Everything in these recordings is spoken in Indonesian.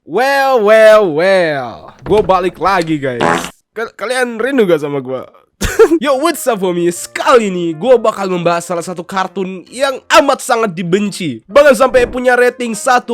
Well, gue balik lagi guys. Kalian rindu gak sama gue? Yo, what's up homies? Kali ini gue bakal membahas salah satu kartun yang amat sangat dibenci, bahkan sampai punya rating 1,1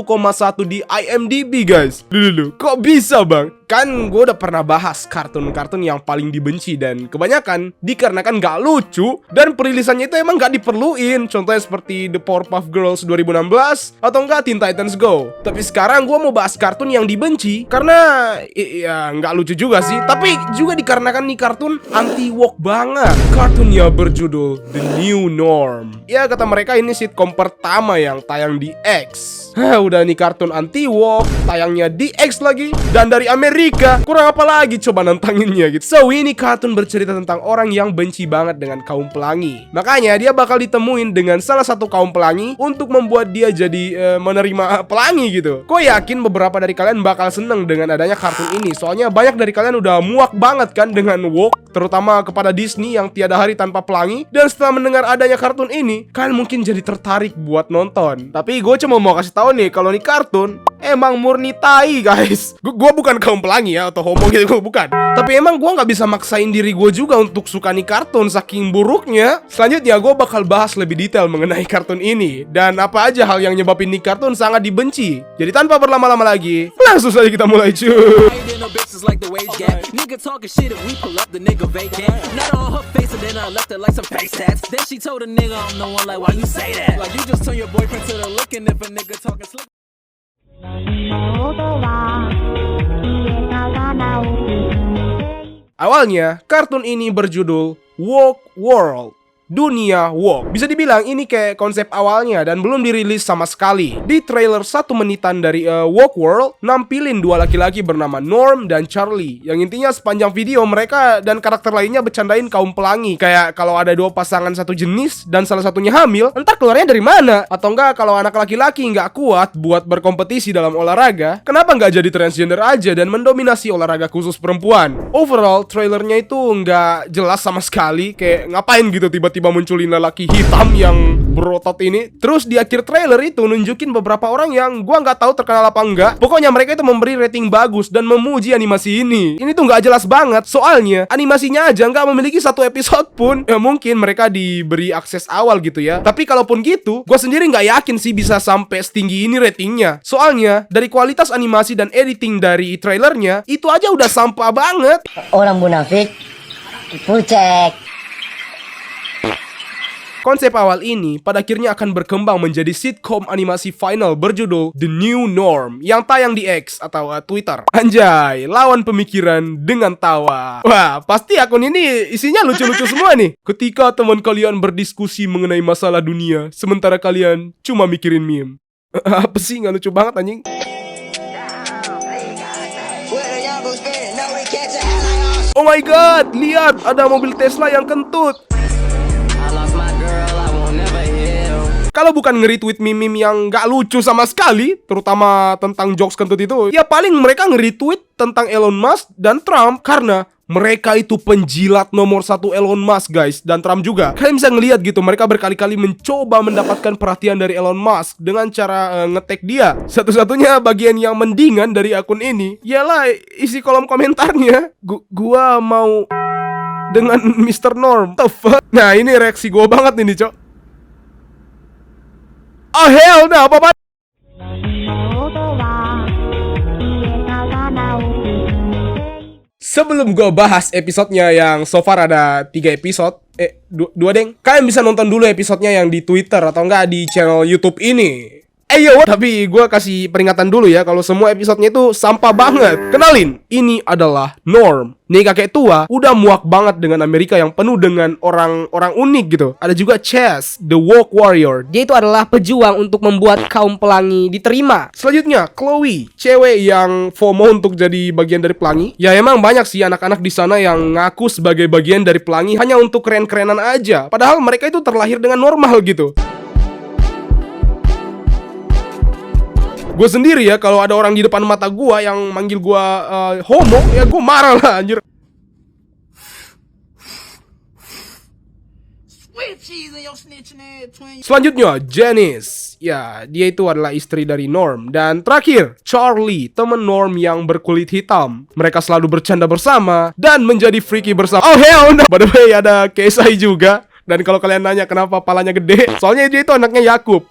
di IMDb guys. Dulu, kok bisa bang? Kan gue udah pernah bahas kartun-kartun yang paling dibenci dan kebanyakan dikarenakan gak lucu dan perilisannya itu emang gak diperluin. Contohnya seperti The Powerpuff Girls 2016 atau enggak Teen Titans Go. Tapi sekarang gue mau bahas kartun yang dibenci karena ya gak lucu juga sih, tapi juga dikarenakan nih kartun anti-woke banget. Kartunnya berjudul The New Norm. Ya kata mereka ini sitcom pertama yang tayang di X. Udah nih kartun anti-woke, tayangnya di X lagi dan dari Amerika. Kurang apa lagi coba nantangin gitu. So ini kartun bercerita tentang orang yang benci banget dengan kaum pelangi. Makanya dia bakal ditemuin dengan salah satu kaum pelangi untuk membuat dia jadi menerima pelangi gitu. Kok yakin beberapa dari kalian bakal seneng dengan adanya kartun ini. Soalnya banyak dari kalian udah muak banget kan dengan woke, terutama kepada Disney yang tiada hari tanpa pelangi. Dan setelah mendengar adanya kartun ini, kalian mungkin jadi tertarik buat nonton. Tapi gue cuma mau kasih tahu nih, kalau nih kartun emang murni tai guys. Gue bukan kaum pelangi ya atau homo gitu, gue bukan. Tapi emang gue nggak bisa maksain diri gue juga untuk suka nih kartun saking buruknya. Selanjutnya gue bakal bahas lebih detail mengenai kartun ini dan apa aja hal yang nyebabin nih kartun sangat dibenci. Jadi tanpa berlama-lama lagi, langsung saja kita mulai cuy. Awalnya, kartun ini berjudul Woke World, dunia woke. Bisa dibilang ini kayak konsep awalnya dan belum dirilis sama sekali. Di trailer 1 menitan dari Woke World, nampilin dua laki-laki bernama Norm dan Charlie. Yang intinya sepanjang video mereka dan karakter lainnya bercandain kaum pelangi. Kayak kalau ada dua pasangan satu jenis dan salah satunya hamil, entar keluarnya dari mana? Atau enggak kalau anak laki-laki nggak kuat buat berkompetisi dalam olahraga, kenapa nggak jadi transgender aja dan mendominasi olahraga khusus perempuan? Overall, trailernya itu nggak jelas sama sekali. Kayak ngapain gitu tiba-tiba munculin lelaki hitam yang berotot ini. Terus di akhir trailer itu nunjukin beberapa orang yang gua nggak tahu terkenal apa enggak. Pokoknya mereka itu memberi rating bagus dan memuji animasi ini. Ini tuh nggak jelas banget. Soalnya animasinya aja nggak memiliki satu episode pun. Ya mungkin mereka diberi akses awal gitu ya. Tapi kalaupun gitu, gua sendiri nggak yakin sih bisa sampai setinggi ini ratingnya. Soalnya dari kualitas animasi dan editing dari trailernya itu aja udah sampah banget. Orang munafik, pucek. Konsep awal ini pada akhirnya akan berkembang menjadi sitcom animasi final berjudul The New Norm yang tayang di X atau Twitter. Anjay, lawan pemikiran dengan tawa. Wah, pasti akun ini isinya lucu-lucu semua nih. Ketika teman kalian berdiskusi mengenai masalah dunia, sementara kalian cuma mikirin meme. Apa sih, nggak lucu banget anjing. Oh my god, lihat ada mobil Tesla yang kentut. Kalau bukan nge-retweet meme-meme yang gak lucu sama sekali, terutama tentang jokes kentut itu, ya paling mereka nge-retweet tentang Elon Musk dan Trump. Karena mereka itu penjilat nomor 1 Elon Musk guys, dan Trump juga. Kalian bisa ngeliat gitu, mereka berkali-kali mencoba mendapatkan perhatian dari Elon Musk dengan cara nge-tag dia. Satu-satunya bagian yang mendingan dari akun ini ialah isi kolom komentarnya, gua mau dengan Mr. Norm. The fuck? Nah ini reaksi gua banget ini cok. Oh hell no, apa-apa? Sebelum gue bahas episodenya yang so far ada 3 episode, dua deng. Kalian bisa nonton dulu episodenya yang di Twitter atau enggak di channel YouTube ini. Tapi gue kasih peringatan dulu ya, kalau semua episodenya itu sampah banget. Kenalin, ini adalah Norm. Nih kakek tua udah muak banget dengan Amerika yang penuh dengan orang-orang unik gitu. Ada juga Chess, the woke warrior. Dia itu adalah pejuang untuk membuat kaum pelangi diterima. Selanjutnya Chloe, cewek yang FOMO untuk jadi bagian dari pelangi. Ya emang banyak sih anak-anak di sana yang ngaku sebagai bagian dari pelangi hanya untuk keren-kerenan aja. Padahal mereka itu terlahir dengan normal gitu. Gue sendiri ya, kalau ada orang di depan mata gue yang manggil gue homo, ya gue marah lah anjir. Selanjutnya, Janice. Ya, dia itu adalah istri dari Norm. Dan terakhir, Charlie, teman Norm yang berkulit hitam. Mereka selalu bercanda bersama dan menjadi freaky bersama. Oh hell no! By the way, ada KSI juga. Dan kalau kalian nanya kenapa palanya gede, soalnya dia itu anaknya Yakub.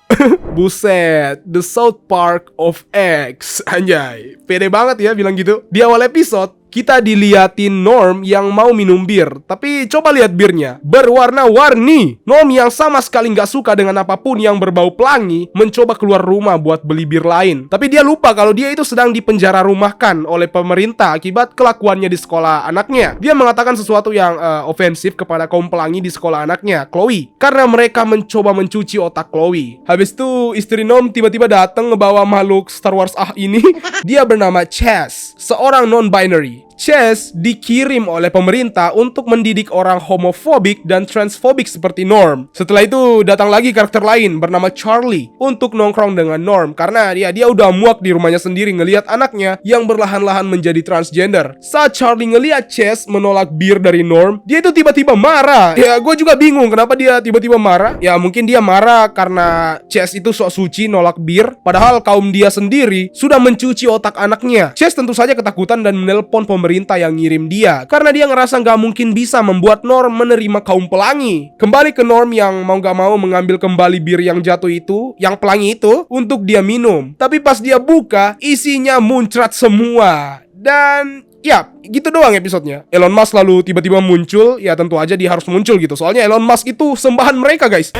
Buset, The South Park of X. Anjay, pede banget ya bilang gitu. Di awal episode, kita diliatin Norm yang mau minum bir. Tapi coba lihat birnya, berwarna-warni. Norm yang sama sekali nggak suka dengan apapun yang berbau pelangi, mencoba keluar rumah buat beli bir lain. Tapi dia lupa kalau dia itu sedang dipenjara rumahkan oleh pemerintah akibat kelakuannya di sekolah anaknya. Dia mengatakan sesuatu yang ofensif kepada kaum pelangi di sekolah anaknya, Chloe, karena mereka mencoba mencuci otak Chloe. Habis itu istri Norm tiba-tiba datang ngebawa makhluk Star Wars ini. Dia bernama Chess, seorang non-binary. Chess dikirim oleh pemerintah untuk mendidik orang homofobik dan transfobik seperti Norm. Setelah itu datang lagi karakter lain bernama Charlie untuk nongkrong dengan Norm karena dia udah muak di rumahnya sendiri ngelihat anaknya yang berlahan-lahan menjadi transgender. Saat Charlie ngelihat Chess menolak bir dari Norm, dia itu tiba-tiba marah. Ya, gue juga bingung kenapa dia tiba-tiba marah. Ya, mungkin dia marah karena Chess itu sok suci nolak bir, padahal kaum dia sendiri sudah mencuci otak anaknya. Chess tentu saja ketakutan dan menelpon pemerintah yang ngirim dia karena dia ngerasa nggak mungkin bisa membuat Norm menerima kaum pelangi. Kembali ke Norm yang mau nggak mau mengambil kembali bir yang jatuh itu, yang pelangi itu, untuk dia minum. Tapi pas dia buka, isinya muncrat semua. Dan ya, gitu doang episodenya. Elon Musk lalu tiba-tiba muncul. Ya tentu aja dia harus muncul gitu, soalnya Elon Musk itu sembahan mereka guys.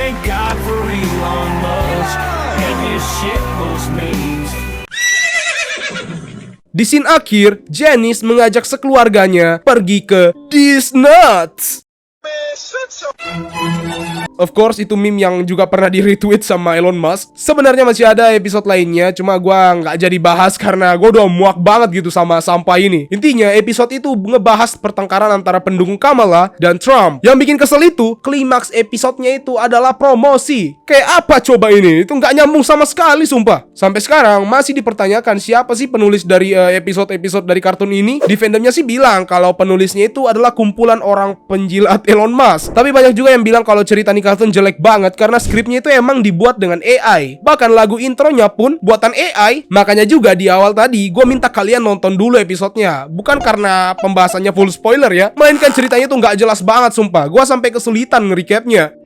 Di scene akhir, Janice mengajak sekeluarganya pergi ke Disnuts. Of course, itu meme yang juga pernah di-retweet sama Elon Musk. Sebenarnya masih ada episode lainnya, cuma gua nggak jadi bahas karena gua udah muak banget gitu sama sampah ini. Intinya, episode itu ngebahas pertengkaran antara pendukung Kamala dan Trump. Yang bikin kesel itu, klimaks episodenya itu adalah promosi. Kayak apa coba ini? Itu nggak nyambung sama sekali, sumpah. Sampai sekarang masih dipertanyakan siapa sih penulis dari episode-episode dari kartun ini. Di fandomnya sih bilang kalau penulisnya itu adalah kumpulan orang penjilat Elon Musk. Tapi banyak juga yang bilang kalau cerita ini kartun jelek banget karena skripnya itu emang dibuat dengan AI. Bahkan lagu intronya pun buatan AI. Makanya juga di awal tadi gue minta kalian nonton dulu episodenya. Bukan karena pembahasannya full spoiler ya, melainkan ceritanya tuh nggak jelas banget sumpah. Gue sampai kesulitan nge-recapnya.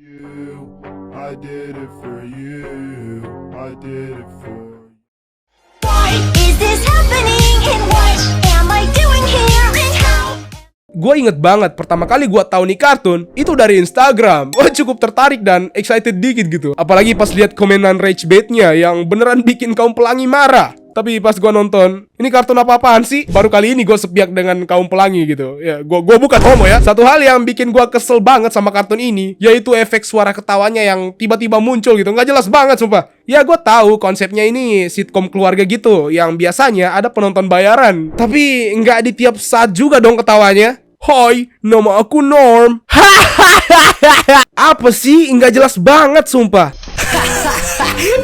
Gue inget banget pertama kali gue tahu nih kartun itu dari Instagram. Gue cukup tertarik dan excited dikit gitu. Apalagi pas lihat komenan rage bait-nya yang beneran bikin kaum pelangi marah. Tapi pas gue nonton, ini kartun apa-apaan sih? Baru kali ini gue sepiak dengan kaum pelangi gitu. Ya, gue bukan homo ya. Satu hal yang bikin gue kesel banget sama kartun ini, yaitu efek suara ketawanya yang tiba-tiba muncul gitu. Nggak jelas banget sumpah. Ya gue tahu konsepnya ini sitkom keluarga gitu, yang biasanya ada penonton bayaran. Tapi nggak di tiap saat juga dong ketawanya. Hai, nama aku Norm. Apa sih? Nggak jelas banget sumpah.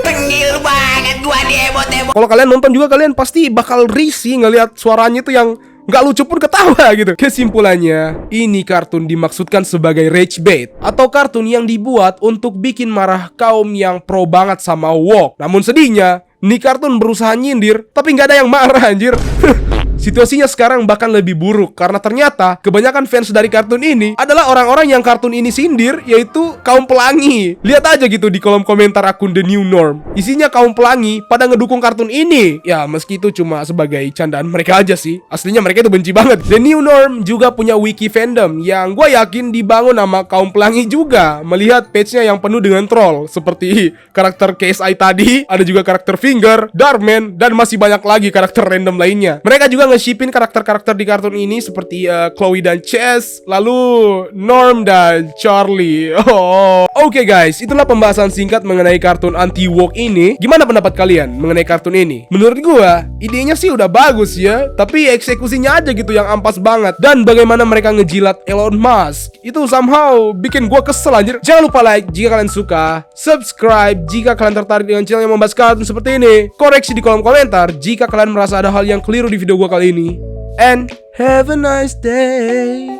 Tengil banget gua di emot-emot. Kalau kalian nonton juga kalian pasti bakal risih ngelihat suaranya itu yang nggak lucu pun ketawa gitu. Kesimpulannya, ini kartun dimaksudkan sebagai rage bait atau kartun yang dibuat untuk bikin marah kaum yang pro banget sama woke. Namun sedihnya, ini kartun berusaha nyindir tapi nggak ada yang marah anjir. Situasinya sekarang bahkan lebih buruk karena ternyata kebanyakan fans dari kartun ini adalah orang-orang yang kartun ini sindir, yaitu kaum pelangi. Lihat aja gitu di kolom komentar akun The New Norm. Isinya kaum pelangi pada ngedukung kartun ini. Ya meski itu cuma sebagai candaan mereka aja sih. Aslinya mereka itu benci banget. The New Norm juga punya wiki fandom yang gue yakin dibangun sama kaum pelangi juga. Melihat page-nya yang penuh dengan troll seperti karakter KSI tadi, ada juga karakter Finger, Darkman, dan masih banyak lagi karakter random lainnya. Mereka juga nge-shipin karakter-karakter di kartun ini seperti Chloe dan Chess, lalu Norm dan Charlie. Oke guys, itulah pembahasan singkat mengenai kartun anti-woke ini. Gimana pendapat kalian mengenai kartun ini? Menurut gua, idenya sih udah bagus ya, tapi eksekusinya aja gitu yang ampas banget. Dan bagaimana mereka ngejilat Elon Musk, itu somehow bikin gua kesel anjir. Jangan lupa like jika kalian suka, subscribe jika kalian tertarik dengan channel yang membahas kartun seperti ini, koreksi di kolom komentar jika kalian merasa ada hal yang keliru di video gua kali ini. And have a nice day.